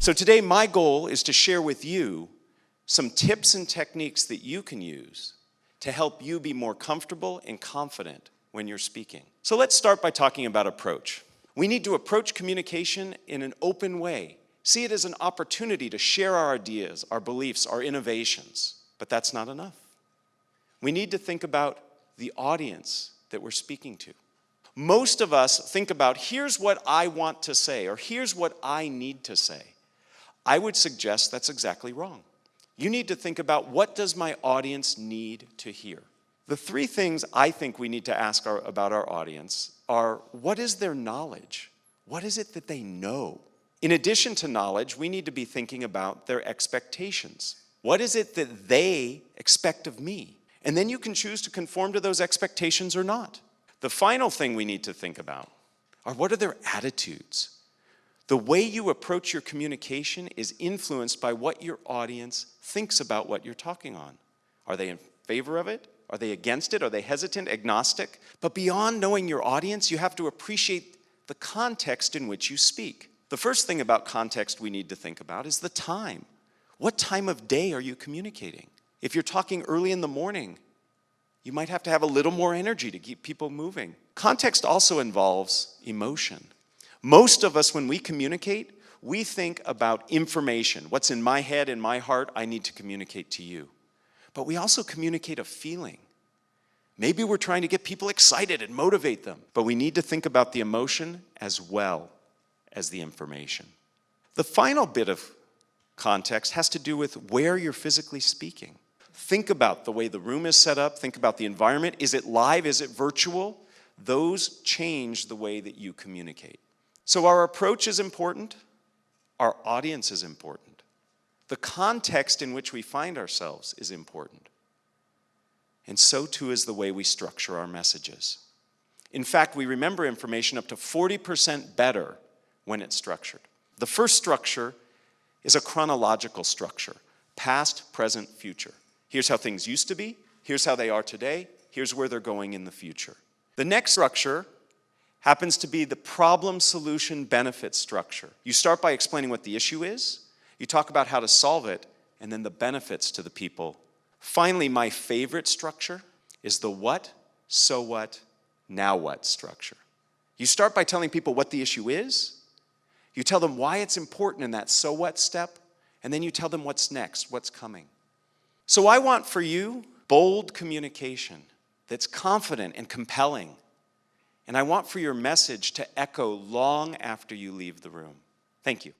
So today, my goal is to share with you some tips and techniques that you can use to help you be more comfortable and confident when you're speaking. So let's start by talking about approach. We need to approach communication in an open way. See it as an opportunity to share our ideas, our beliefs, our innovations. But that's not enough. We need to think about the audience that we're speaking to. Most of us think about, here's what I want to say, or here's what I need to say. I would suggest that's exactly wrong. You need to think about, what does my audience need to hear? The three things I think we need to ask about our audience are, what is their knowledge? What is it that they know? In addition to knowledge, we need to be thinking about their expectations. What is it that they expect of me? And then you can choose to conform to those expectations or not. The final thing we need to think about are, what are their attitudes? The way you approach your communication is influenced by what your audience thinks about what you're talking on. Are they in favor of it? Are they against it? Are they hesitant, agnostic? But beyond knowing your audience, you have to appreciate the context in which you speak. The first thing about context we need to think about is the time. What time of day are you communicating? If you're talking early in the morning, you might have to have a little more energy to keep people moving. Context also involves emotion. Most of us, when we communicate, we think about information. What's in my head, in my heart, I need to communicate to you. But we also communicate a feeling. Maybe we're trying to get people excited and motivate them, but we need to think about the emotion as well as the information. The final bit of context has to do with where you're physically speaking. Think about the way the room is set up. Think about the environment. Is it live? Is it virtual? Those change the way that you communicate. So our approach is important. Our audience is important. The context in which we find ourselves is important. And so too is the way we structure our messages. In fact, we remember information up to 40% better when it's structured. The first structure is a chronological structure: past, present, future. Here's how things used to be. Here's how they are today. Here's where they're going in the future. The next structure happens to be the problem-solution-benefit structure. You start by explaining what the issue is. You talk about how to solve it, and then the benefits to the people. Finally, my favorite structure is the what, so what, now what structure. You start by telling people what the issue is. You tell them why it's important in that so what step, and then you tell them what's next, what's coming. So I want for you bold communication that's confident and compelling. And I want for your message to echo long after you leave the room. Thank you.